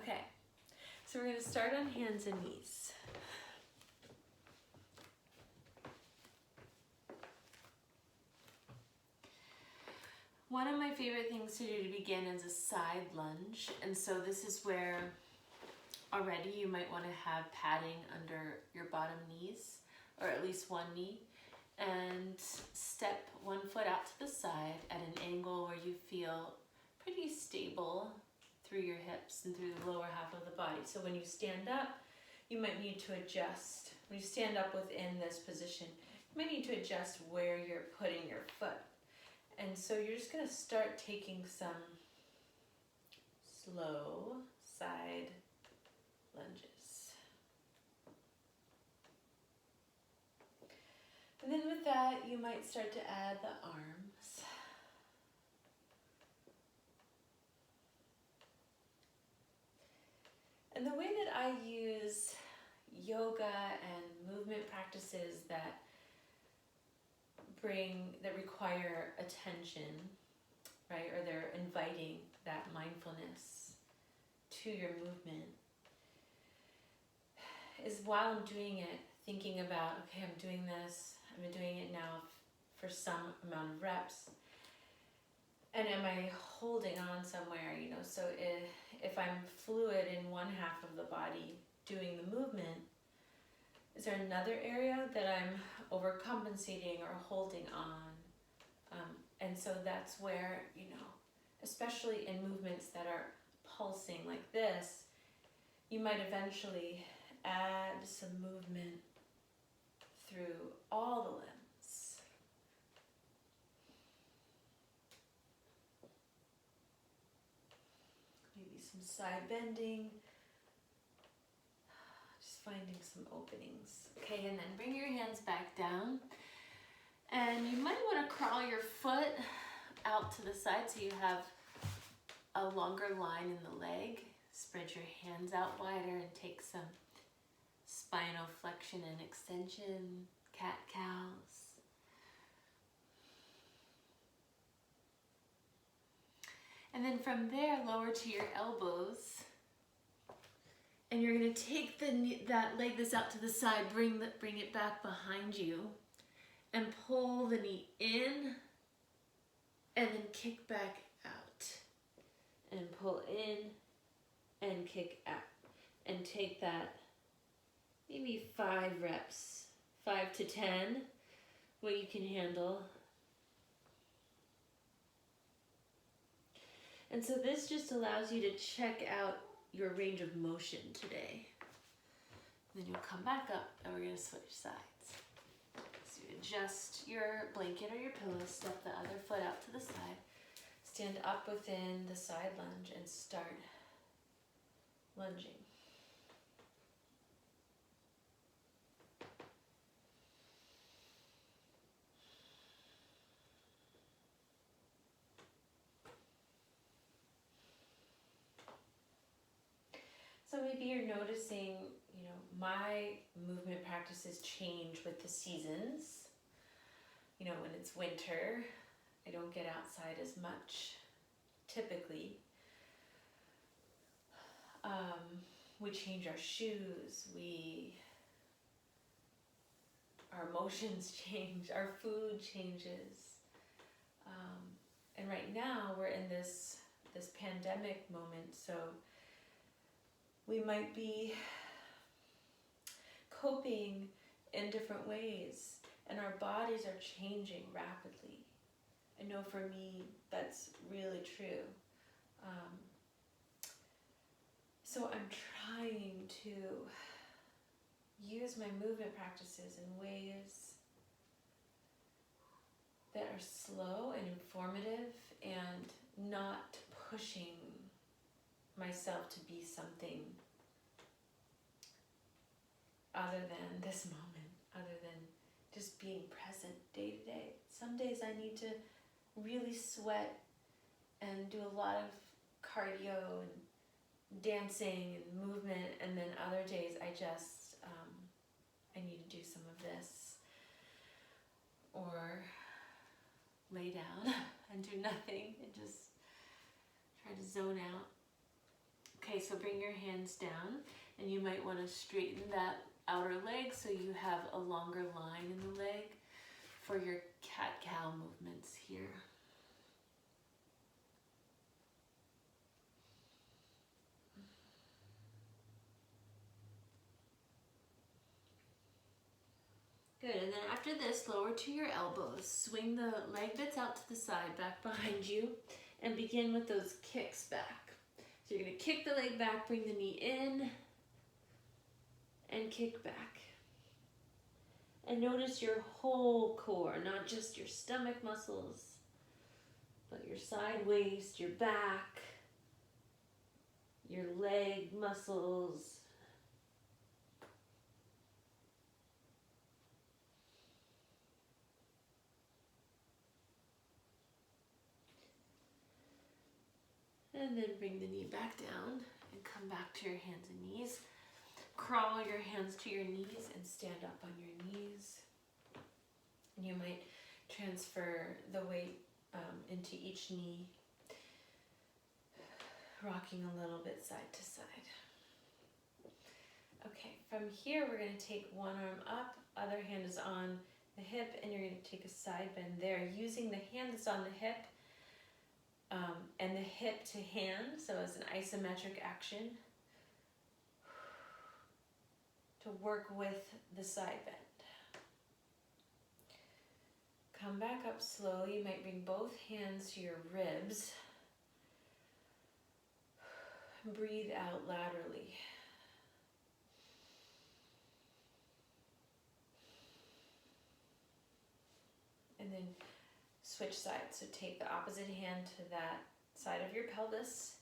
Okay, so we're going to start on hands and knees. One of my favorite things to do to begin is a side lunge, and so this is where already you might want to have padding under your bottom knees, or at least one knee, and step one foot out to the side at an angle where you feel pretty stable through your hips and through the lower half of the body. So when you stand up, you might need to adjust. When you stand up within this position, you might need to adjust where you're putting your foot. And so you're just going to start taking some slow side lunges. And then with that, you might start to add the arms. And the way that I use yoga and movement practices that require attention, right? Or they're inviting that mindfulness to your movement is while I'm doing it, thinking about, okay, I'm doing this, I've been doing it now for some amount of reps. And am I holding on somewhere, you know? So if I'm fluid in one half of the body doing the movement, is there another area that I'm overcompensating or holding on? And so that's where, you know, especially in movements that are pulsing like this, you might eventually add some movement through all the limbs. Maybe some side bending. Just finding some openings. Okay, and then bring your hands back down. And you might want to crawl your foot out to the side so you have a longer line in the leg. Spread your hands out wider and take some spinal flexion and extension, cat-cows. And then from there, lower to your elbows. And you're going to take that leg that's out to the side, bring it back behind you, and pull the knee in, and then kick back out. And pull in, and kick out. And take that maybe 5 reps, 5 to 10, what you can handle. And so this just allows you to check out your range of motion today. Then you'll come back up and we're going to switch sides. So you adjust your blanket or your pillow, step the other foot out to the side, stand up within the side lunge and start lunging. So maybe you're noticing, you know, my movement practices change with the seasons. You know, when it's winter, I don't get outside as much, typically. We change our shoes, our emotions change, our food changes. And right now we're in this pandemic moment, so we might be coping in different ways, and our bodies are changing rapidly. I know for me, that's really true. So I'm trying to use my movement practices in ways that are slow and informative and not pushing myself to be something other than this moment, other than just being present day to day. Some days I need to really sweat and do a lot of cardio and dancing and movement, and then other days I just I need to do some of this or lay down and do nothing and just try to zone out. Okay, Okay, so bring your hands down, and you might want to straighten that outer leg so you have a longer line in the leg for your cat-cow movements here. Good, and then after this, lower to your elbows. Swing the leg bits out to the side, back behind you, and begin with those kicks back. So you're gonna kick the leg back, bring the knee in, and kick back. And notice your whole core, not just your stomach muscles, but your side waist, your back, your leg muscles. And then bring the knee back down and come back to your hands and knees. Crawl your hands to your knees and stand up on your knees. And you might transfer the weight into each knee, rocking a little bit side to side. Okay, from here we're going to take one arm up, other hand is on the hip, and you're going to take a side bend there, using the hand that's on the hip and the hip to hand, so as an isometric action, to work with the side bend. Come back up slowly. You might bring both hands to your ribs. Breathe out laterally. And then switch sides. So take the opposite hand to that side of your pelvis.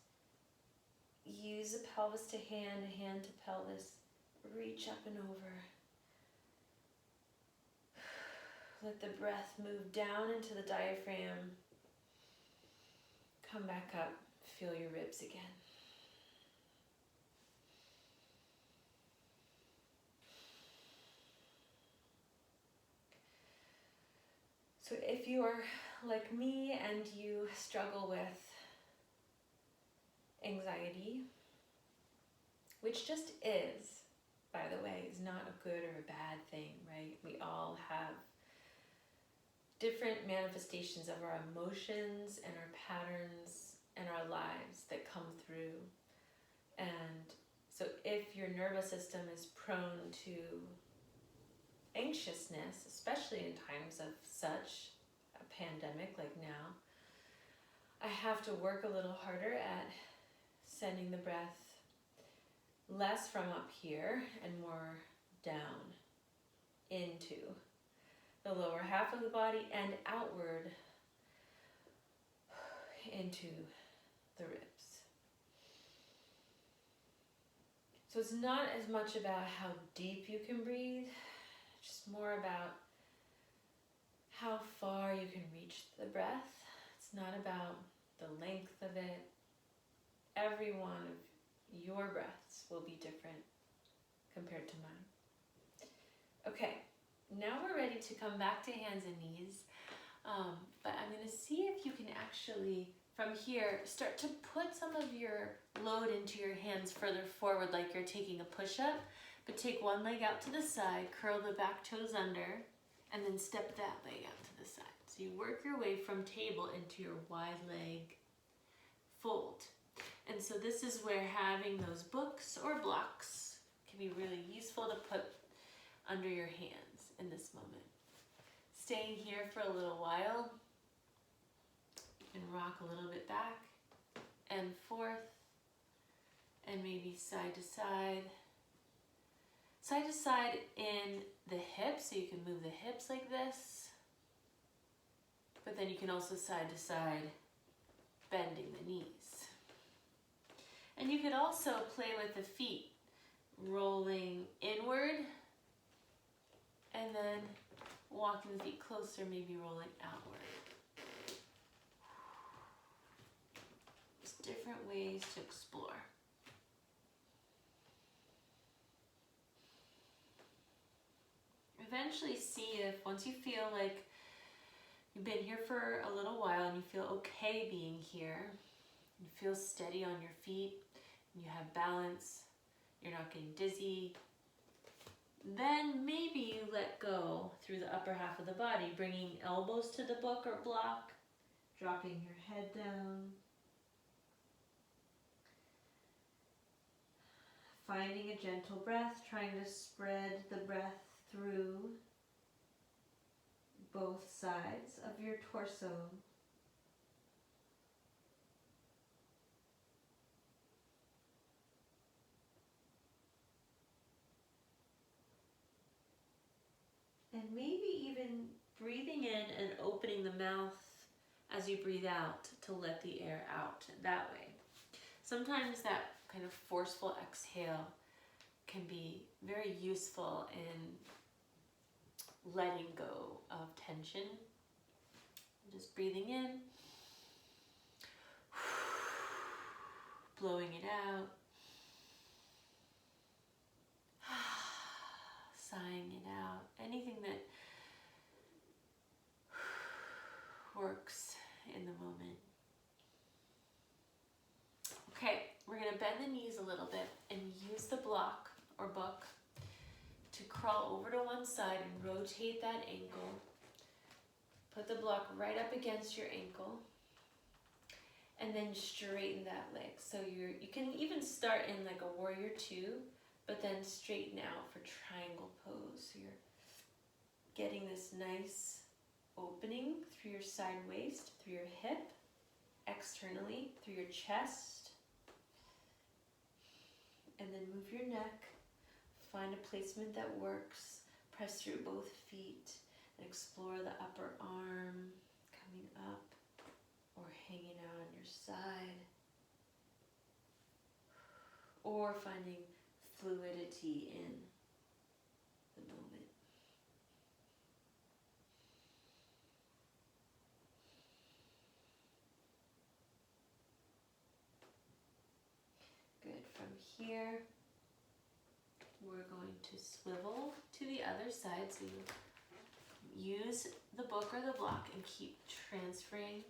Use the pelvis to hand to pelvis. Reach up and over. Let the breath move down into the diaphragm. Come back up. Feel your ribs again. So if you are like me and you struggle with anxiety, which just is, by the way, is not a good or a bad thing, right? We all have different manifestations of our emotions and our patterns and our lives that come through. And so if your nervous system is prone to anxiousness, especially in times of such a pandemic like now, I have to work a little harder at sending the breath less from up here and more down into the lower half of the body and outward into the ribs. So it's not as much about how deep you can breathe, just more about how far you can reach the breath. It's not about the length of it. Every one of your breaths will be different compared to mine. Okay, now we're ready to come back to hands and knees, but I'm going to see if you can actually, from here, start to put some of your load into your hands further forward like you're taking a push-up, but take one leg out to the side, curl the back toes under, and then step that leg out to the side. So you work your way from table into your wide leg fold. And so this is where having those books or blocks can be really useful to put under your hands in this moment. Staying here for a little while, you can rock a little bit back and forth, and maybe side to side. Side to side in the hips, so you can move the hips like this, but then you can also side to side, bending the knees. And you could also play with the feet, rolling inward, and then walking the feet closer, maybe rolling outward. Just different ways to explore. Eventually see if, once you feel like you've been here for a little while and you feel okay being here, you feel steady on your feet, you have balance, you're not getting dizzy. Then maybe you let go through the upper half of the body, bringing elbows to the book or block, dropping your head down. Finding a gentle breath, trying to spread the breath through both sides of your torso. And maybe even breathing in and opening the mouth as you breathe out to let the air out that way. Sometimes that kind of forceful exhale can be very useful in letting go of tension. Just breathing in, blowing it out, sighing it out. Anything that works in the moment. Okay, we're going to bend the knees a little bit and use the block or book to crawl over to one side and rotate that ankle. Put the block right up against your ankle and then straighten that leg. So you can even start in like a warrior two, but then straighten out for triangle pose. So you're getting this nice opening through your side waist, through your hip, externally, through your chest. And then move your neck. Find a placement that works. Press through both feet and explore the upper arm coming up or hanging out on your side. Or finding fluidity in the moment. Good. From here, we're going to swivel to the other side. So you use the book or the block and keep transferring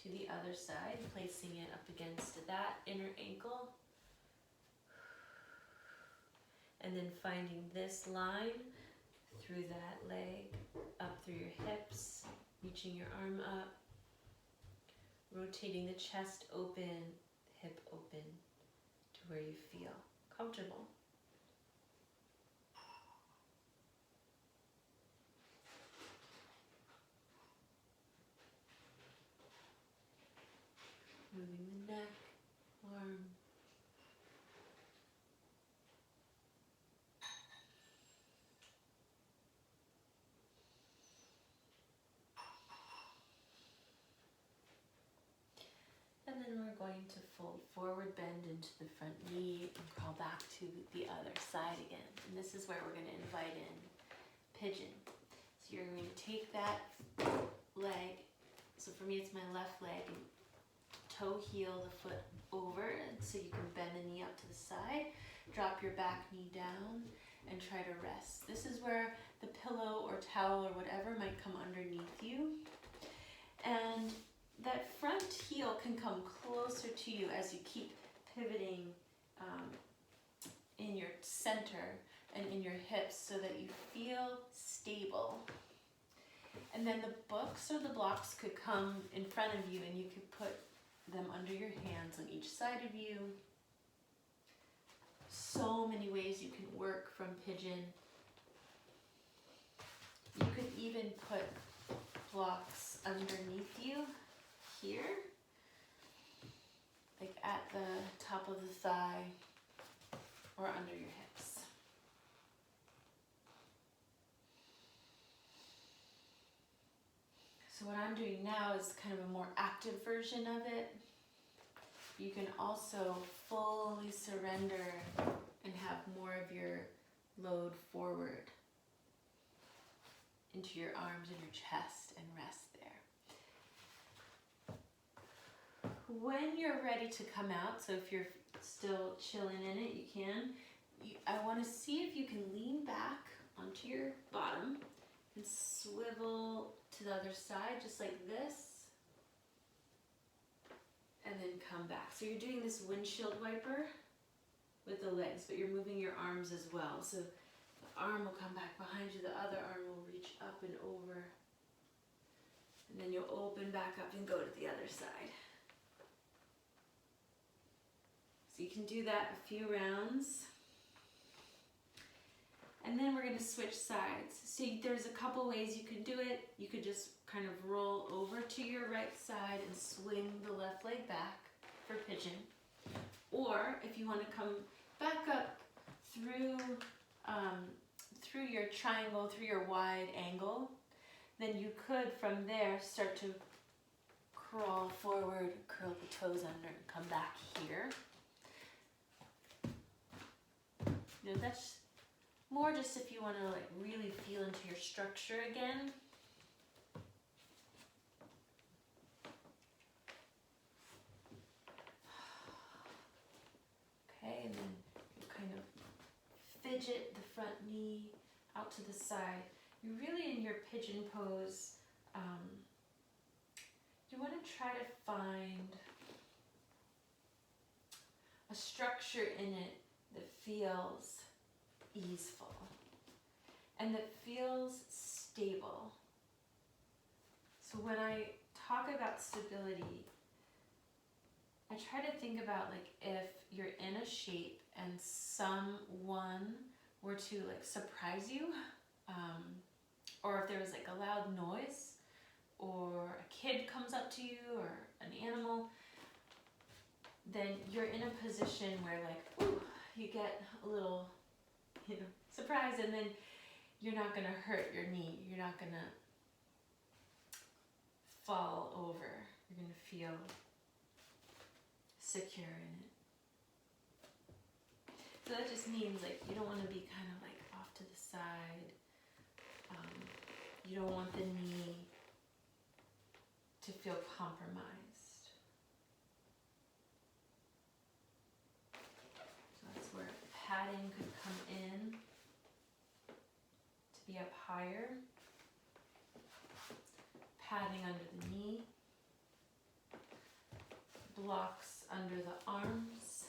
to the other side, placing it up against that inner ankle. And then finding this line through that leg, up through your hips, reaching your arm up, rotating the chest open, hip open to where you feel comfortable. Moving the neck, arm. And then we're going to fold forward, bend into the front knee, and crawl back to the other side again. And this is where we're going to invite in pigeon. So you're going to take that leg, so for me it's my left leg, and toe heel the foot over, and so you can bend the knee up to the side, drop your back knee down, and try to rest. This is where the pillow or towel or whatever might come underneath you. And that front heel can come closer to you as you keep pivoting in your center and in your hips so that you feel stable. And then the books or the blocks could come in front of you and you could put them under your hands on each side of you. So many ways you can work from pigeon. You could even put blocks underneath you here, like at the top of the thigh or under your hips. So what I'm doing now is kind of a more active version of it. You can also fully surrender and have more of your load forward into your arms and your chest and rest there. When you're ready to come out, so if you're still chilling in it, you can. I want to see if you can lean back onto your bottom and swivel to the other side, just like this. and then come back. So you're doing this windshield wiper with the legs, but you're moving your arms as well. So the arm will come back behind you, the other arm will reach up and over, and then you'll open back up and go to the other side. So you can do that a few rounds. And then we're going to switch sides. So there's a couple ways you can do it. You could just kind of roll over to your right side and swing the left leg back for pigeon. Or if you want to come back up through your triangle, through your wide angle, then you could from there start to crawl forward, curl the toes under, and come back here. You know, that's more just if you want to like really feel into your structure again. Okay, and then you kind of fidget the front knee out to the side. You're really in your pigeon pose. You want to try to find a structure in it that feels easeful and that feels stable. So when I talk about stability, I try to think about like if you're in a shape and someone were to like surprise you, or if there was like a loud noise, or a kid comes up to you, or an animal, then you're in a position where like, ooh, you get a little, surprise, and then you're not gonna hurt your knee. You're not gonna fall over. You're gonna feel secure in it. So that just means like you don't want to be kind of like off to the side. You don't want the knee to feel compromised. So that's where padding could come in to be up higher. Padding under the knee. Blocks under the arms.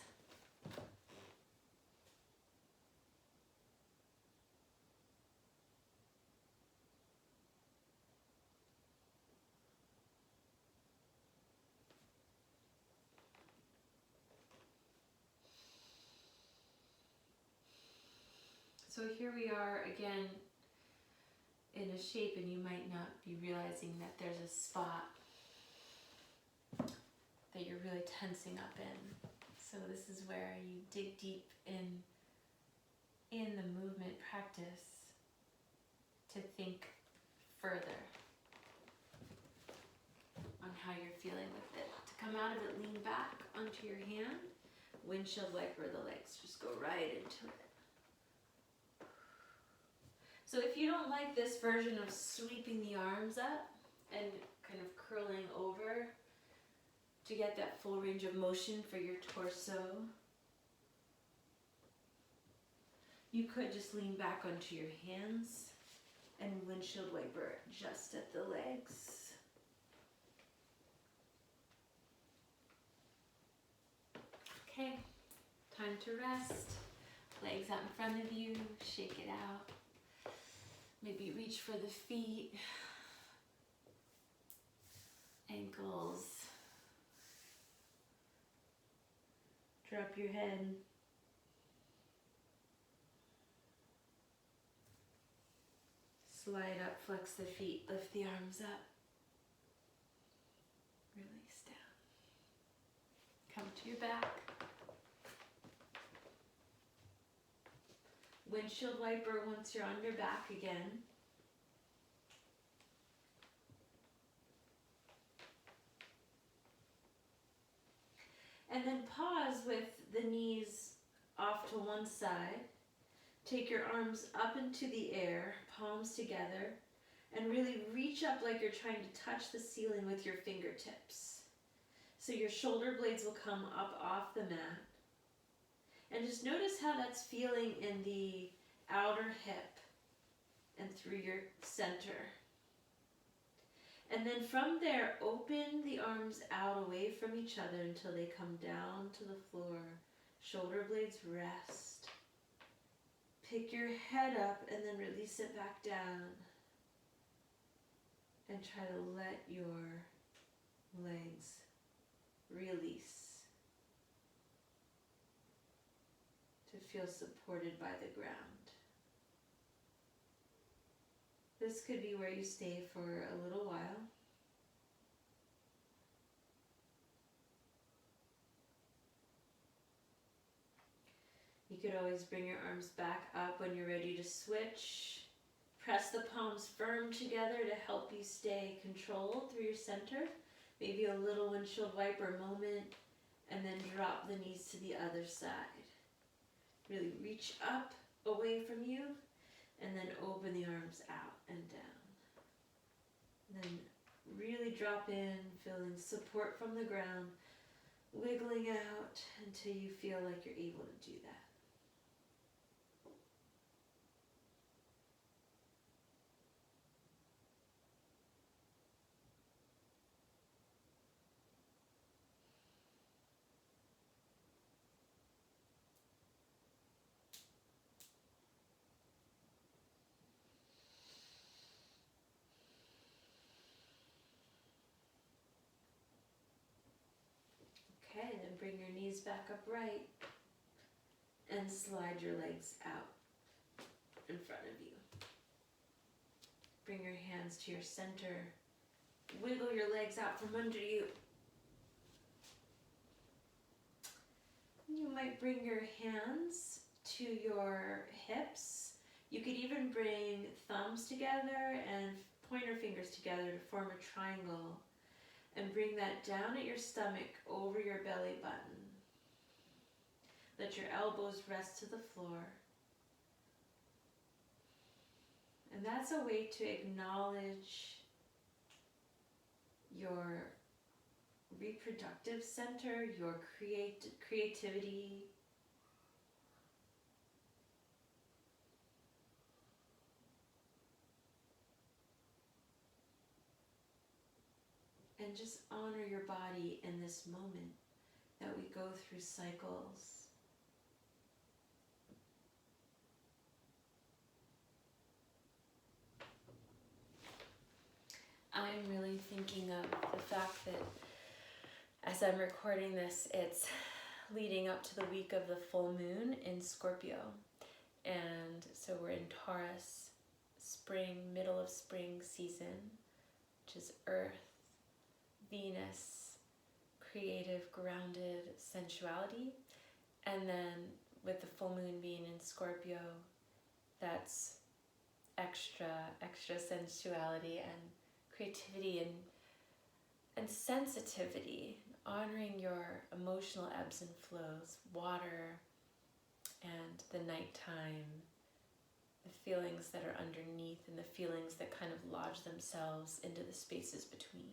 So here we are again in a shape, and you might not be realizing that there's a spot that you're really tensing up in. So this is where you dig deep in the movement practice to think further on how you're feeling with it. To come out of it, lean back onto your hand, windshield wiper the legs, just go right into it. So if you don't like this version of sweeping the arms up and kind of curling over to get that full range of motion for your torso, you could just lean back onto your hands and windshield wiper just at the legs. Okay, time to rest. Legs out in front of you, shake it out. Maybe reach for the feet, ankles, drop your head. Slide up, flex the feet, lift the arms up, release down. Come to your back. Windshield wiper once you're on your back again. And then pause with the knees off to one side. Take your arms up into the air, palms together, and really reach up like you're trying to touch the ceiling with your fingertips. So your shoulder blades will come up off the mat. And just notice how that's feeling in the outer hip and through your center. And then from there, open the arms out away from each other until they come down to the floor. Shoulder blades rest. Pick your head up and then release it back down. And try to let your legs release to feel supported by the ground. This could be where you stay for a little while. You could always bring your arms back up when you're ready to switch. Press the palms firm together to help you stay controlled through your center. Maybe a little windshield wiper moment, and then drop the knees to the other side. Really reach up away from you, and then open the arms out and down. And then really drop in, feeling support from the ground, wiggling out until you feel like you're able to do that. Okay, then bring your knees back upright and slide your legs out in front of you. Bring your hands to your center. Wiggle your legs out from under you. You might bring your hands to your hips. You could even bring thumbs together and pointer fingers together to form a triangle. And bring that down at your stomach over your belly button. Let your elbows rest to the floor. And that's a way to acknowledge your reproductive center, your creativity. And just honor your body in this moment that we go through cycles. I'm really thinking of the fact that as I'm recording this, it's leading up to the week of the full moon in Scorpio. And so we're in Taurus, spring, middle of spring season, which is Earth, Venus, creative, grounded sensuality. And then with the full moon being in Scorpio, that's extra sensuality and creativity and sensitivity, honoring your emotional ebbs and flows, water and the nighttime, the feelings that are underneath and the feelings that kind of lodge themselves into the spaces between.